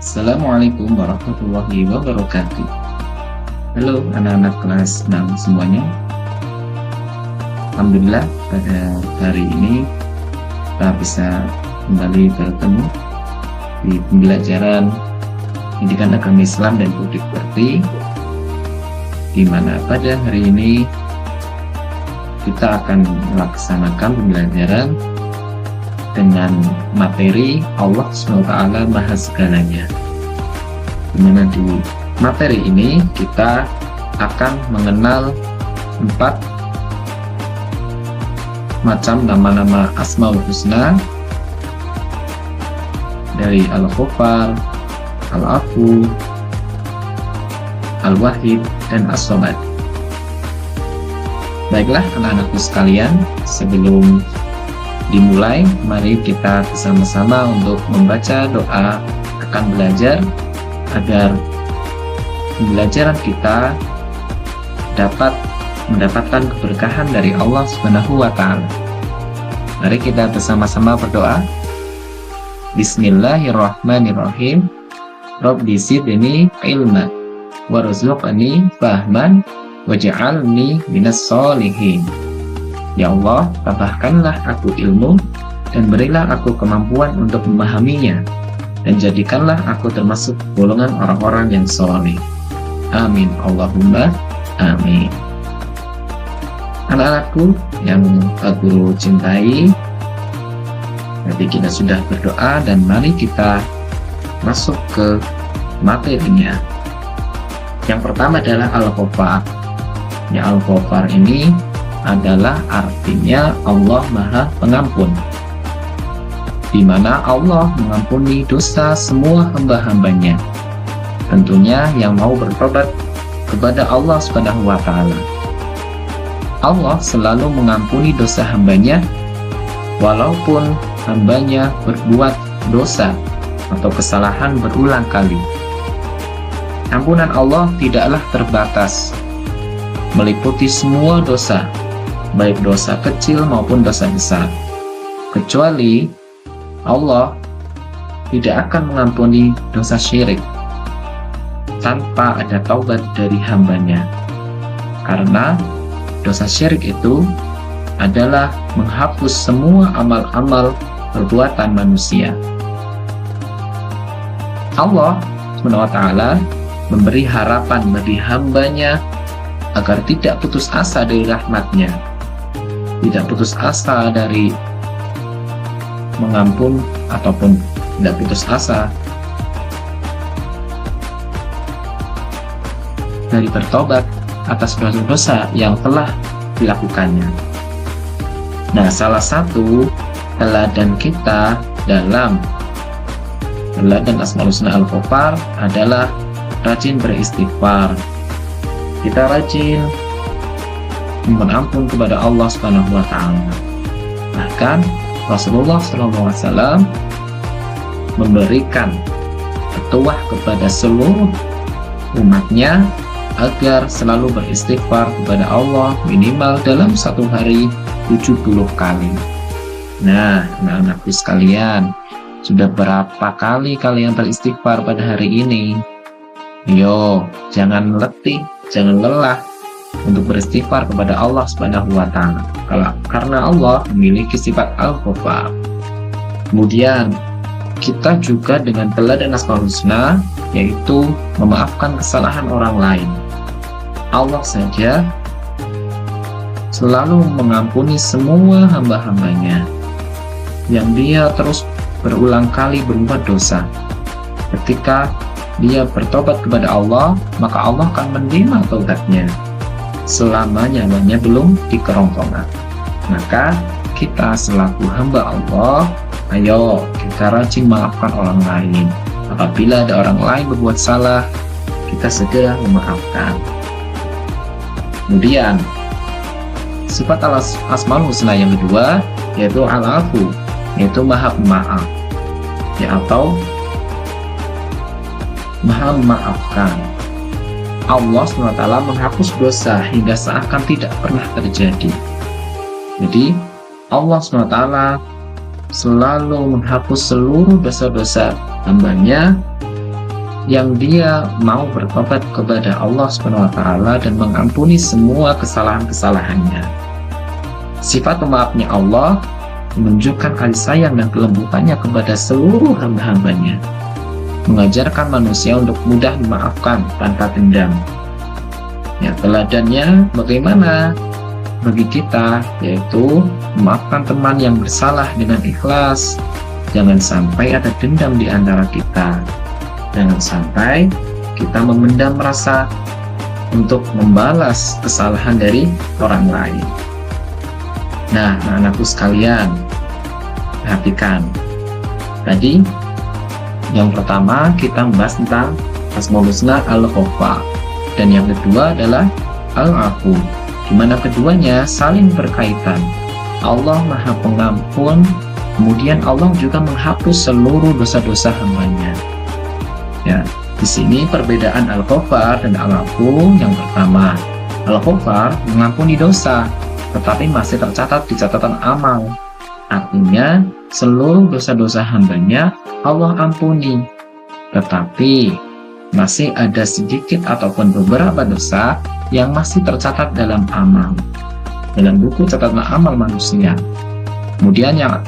Assalamualaikum warahmatullahi wabarakatuh. Halo anak-anak kelas 6 semuanya. Alhamdulillah pada hari ini kita bisa kembali bertemu di pembelajaran pendidikan agama Islam dan budi pekerti, di mana pada hari ini kita akan melaksanakan pembelajaran dengan materi Allah SWT Maha Segalanya, dimana di materi ini kita akan mengenal 4 macam nama-nama Asmaul Husna dari Al-Ghaffar, Al-Afu, Al-Wahid, dan As-Samad. Baiklah anak-anakku sekalian, sebelum dimulai, mari kita bersama-sama untuk membaca doa akan belajar agar pembelajaran kita dapat mendapatkan keberkahan dari Allah Subhanahu wa Ta'ala. Mari kita bersama-sama berdoa. Bismillahirrahmanirrahim. Rabbi zidni ilma warzuqni fahman waj'alni minas sholihin. Ya Allah, tambahkanlah aku ilmu dan berilah aku kemampuan untuk memahaminya, dan jadikanlah aku termasuk golongan orang-orang yang soleh. Amin. Allahumma amin. Anak-anakku yang Pak Guru cintai, jadi kita sudah berdoa dan mari kita masuk ke materinya. Yang pertama adalah Al-Ghaffar. Ya, Al-Ghaffar ini adalah artinya Allah Maha Pengampun, di mana Allah mengampuni dosa semua hamba-hambanya, tentunya yang mau bertobat kepada Allah Subhanahu wa Ta'ala. Allah selalu mengampuni dosa hambanya walaupun hambanya berbuat dosa atau kesalahan berulang kali. Ampunan Allah tidaklah terbatas, meliputi semua dosa, baik dosa kecil maupun dosa besar, kecuali Allah tidak akan mengampuni dosa syirik tanpa ada taubat dari hambanya, karena dosa syirik itu adalah menghapus semua amal-amal perbuatan manusia. Allah SWT memberi harapan bagi hambanya agar tidak putus asa dari rahmatnya, tidak putus asa dari mengampun ataupun tidak putus asa dari bertobat atas dosa-dosa yang telah dilakukannya. Nah, salah satu teladan kita dalam teladan Asmaul Husna Al-Ghaffar adalah rajin beristighfar. Kita rajin mohon ampun kepada Allah Subhanahu wa Ta'ala. Bahkan Rasulullah SAW memberikan petuah kepada seluruh umatnya agar selalu beristighfar kepada Allah minimal dalam satu hari 70 kali. Nah, anak-anakku sekalian, sudah berapa kali kalian beristighfar pada hari ini? Yo, jangan letih, jangan lelah untuk beristighfar kepada Allah Subhanahu wa Ta'ala, karena Allah memiliki sifat Al-Ghaffar. Kemudian kita juga dengan teladan Asmaul Husna, yaitu memaafkan kesalahan orang lain. Allah saja selalu mengampuni semua hamba-hambanya yang dia terus berulang kali berbuat dosa. Ketika dia bertobat kepada Allah, maka Allah akan menerima taubatnya selama nyawanya belum dikerongkongan. Maka kita selaku hamba Allah, ayo kita rajin maafkan orang lain. Apabila ada orang lain berbuat salah, kita segera memaafkan. Kemudian sifat Asmaul Husna yang kedua yaitu Al-Afu, yaitu Maha Pemaaf, ya, atau Maha Memaafkan. Allah SWT menghapus dosa hingga seakan tidak pernah terjadi. Jadi Allah SWT selalu menghapus seluruh dosa-dosa hambanya yang dia mau bertobat kepada Allah Subhanahu wa taala dan mengampuni semua kesalahan-kesalahannya. Sifat pemaafnya Allah menunjukkan kasih sayang dan kelembutannya kepada seluruh hamba-hambanya, mengajarkan manusia untuk mudah memaafkan tanpa dendam. Ya, teladannya bagaimana bagi kita, yaitu memaafkan teman yang bersalah dengan ikhlas. Jangan sampai ada dendam di antara kita. Jangan sampai kita memendam rasa untuk membalas kesalahan dari orang lain. Nah, anak-anakku sekalian, perhatikan. Tadi yang pertama kita membahas tentang Asmaul Husna Al-Ghaffar, dan yang kedua adalah Al-Afu, di mana keduanya saling berkaitan. Allah Maha Pengampun, kemudian Allah juga menghapus seluruh dosa-dosa hambanya. Ya, di sini perbedaan Al-Ghaffar dan Al-Afu. Yang pertama, Al-Ghaffar mengampuni dosa, tetapi masih tercatat di catatan amal. Artinya, seluruh dosa-dosa hambanya Allah ampuni, tetapi masih ada sedikit ataupun beberapa dosa yang masih tercatat dalam amal, dalam buku catatan amal manusia. Kemudian yang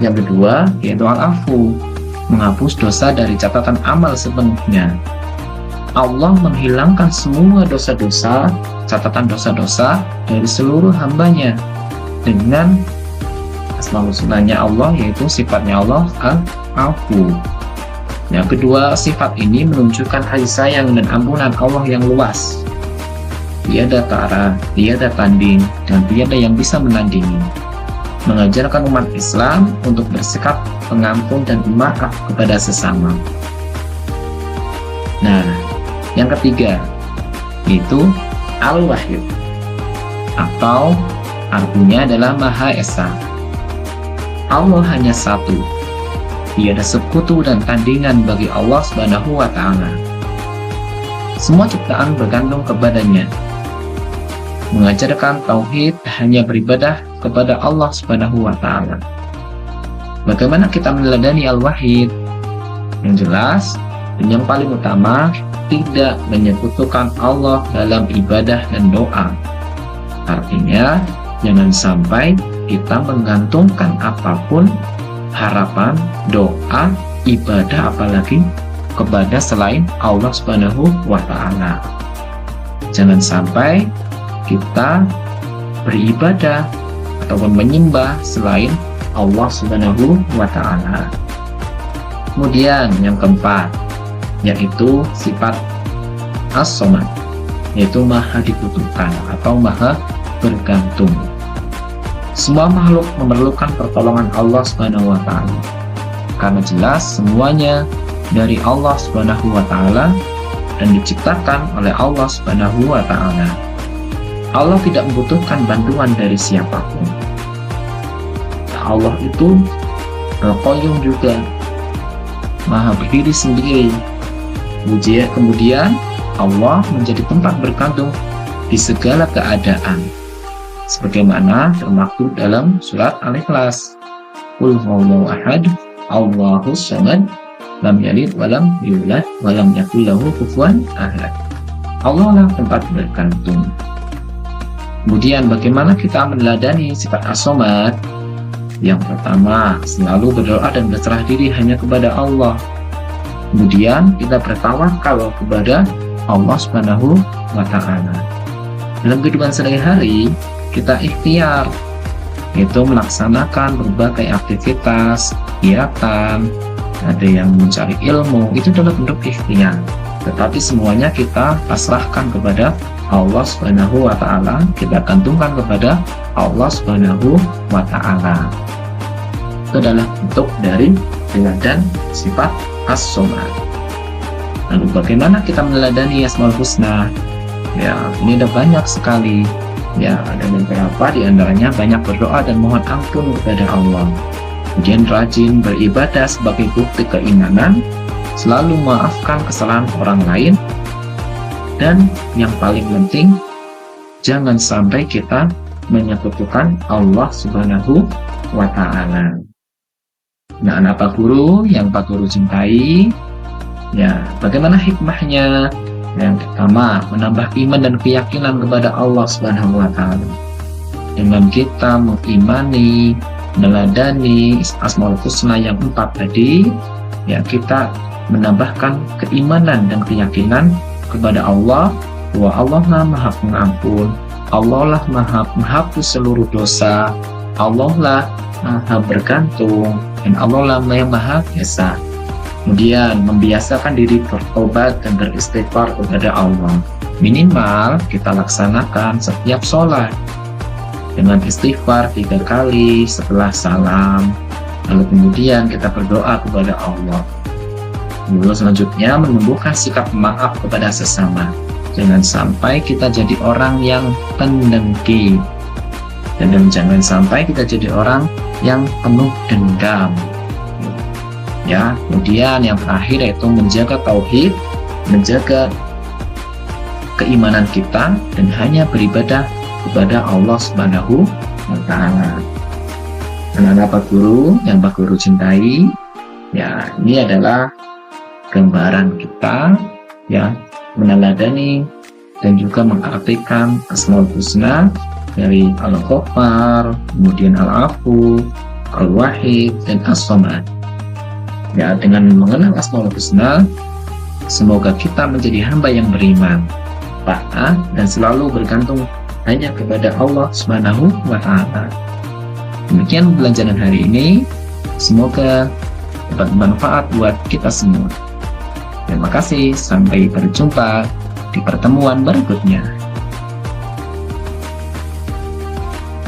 kedua yaitu Al-Afu, menghapus dosa dari catatan amal sepenuhnya. Allah menghilangkan semua dosa-dosa, catatan dosa-dosa dari seluruh hambanya dengan Asmaul Husnanya Allah, yaitu sifatnya Allah Al-Afu. Yang kedua, sifat ini menunjukkan kasih sayang dan ampunan Allah yang luas. Tiada tara, tiada tanding, dan tiada yang bisa menandingi. Mengajarkan umat Islam untuk bersikap pengampun dan pemaaf kepada sesama. Nah, yang ketiga yaitu Al-Wahid, atau artinya adalah Maha Esa. Allah hanya satu, tiada sekutu dan tandingan bagi Allah Subhanahu wa taala. Semua ciptaan bergantung kepadanya. Mengajarkan tauhid, hanya beribadah kepada Allah Subhanahu wa taala. Bagaimana kita meneladani Al-Wahid? Yang jelas dan yang paling utama, tidak menyekutukan Allah dalam ibadah dan doa. Artinya, jangan sampai kita menggantungkan apapun, harapan, doa, ibadah apalagi kepada selain Allah Subhanahu wa taala. Jangan sampai kita beribadah ataupun menyembah selain Allah Subhanahu wa taala. Kemudian yang keempat yaitu sifat As-Somad, yaitu maha dibutuhkan atau maha bergantung. Semua makhluk memerlukan pertolongan Allah Subhanahu wa taala, karena jelas semuanya dari Allah Subhanahu wa taala dan diciptakan oleh Allah Subhanahu wa taala. Allah tidak membutuhkan bantuan dari siapapun. Allah itu Al-Qayyum juga, maha berdiri sendiri. Kemudian Allah menjadi tempat bergantung di segala keadaan, sebagaimana termaktub dalam surat Al-Ikhlas. Qul huwallahu ahad, Allahus samad, lam yalid walam yulad walam yakul lahu kufuwan ahad. Allah lah tempat bergantung. Kemudian bagaimana kita meneladani sifat As-Somad? Yang pertama, selalu berdoa dan berserah diri hanya kepada Allah. Kemudian kita bertawakal kepada Allah Subhanahu wa taala. Dalam kehidupan sehari-hari, kita ikhtiar, yaitu melaksanakan berbagai aktivitas, kegiatan, ada yang mencari ilmu, itu adalah bentuk ikhtiar. Tetapi semuanya kita pasrahkan kepada Allah Subhanahu wa taala, kita gantungkan kepada Allah Subhanahu wa taala. Itu adalah bentuk dari teladan sifat As-Somad. Lalu bagaimana kita meneladani Asmaul Husna? Ya, ini ada banyak sekali. Ya, ada beberapa di antaranya banyak berdoa dan mohon ampun kepada Allah. Kemudian rajin beribadah sebagai bukti keimanan, selalu memaafkan kesalahan orang lain, dan yang paling penting, jangan sampai kita menyekutukan Allah Subhanahu wa taala. Nah, anak Pak Guru yang Pak Guru cintai, Ya, bagaimana hikmahnya? Yang pertama, menambah iman dan keyakinan kepada Allah Subhanahu wa taala. Dengan kita mengimani, meneladani Asmaul Husna yang 4 tadi, ya kita menambahkan keimanan dan keyakinan kepada Allah bahwa Allah lah Maha Pengampun, Allah lah Maha menghapus seluruh dosa, Allah lah Maha bergantung, dan Allah lah yang Maha Esa. Kemudian membiasakan diri bertobat dan beristighfar kepada Allah. Minimal kita laksanakan setiap sholat dengan istighfar 3 kali setelah salam. Lalu kemudian kita berdoa kepada Allah. Lalu selanjutnya menumbuhkan sikap maaf kepada sesama. Jangan sampai kita jadi orang yang pendengki. Dan jangan sampai kita jadi orang yang penuh dendam. Ya, kemudian yang terakhir yaitu menjaga tauhid, menjaga keimanan kita dan hanya beribadah kepada Allah Subhanahu wa taala. Anak-anak Pak Guru yang Pak Guru cintai, ya ini adalah gambaran kita ya meneladani dan juga mengartikan Asmaul Husna dari Al-Ghaffar, kemudian Al-Afu, Al-Wahid dan As-Samad. Ya, dengan mengenal Asmaul Husna, semoga kita menjadi hamba yang beriman, taat dan selalu bergantung hanya kepada Allah Subhanahu wa taala. Demikian pembelajaran hari ini, semoga dapat bermanfaat buat kita semua. Terima kasih, sampai berjumpa di pertemuan berikutnya.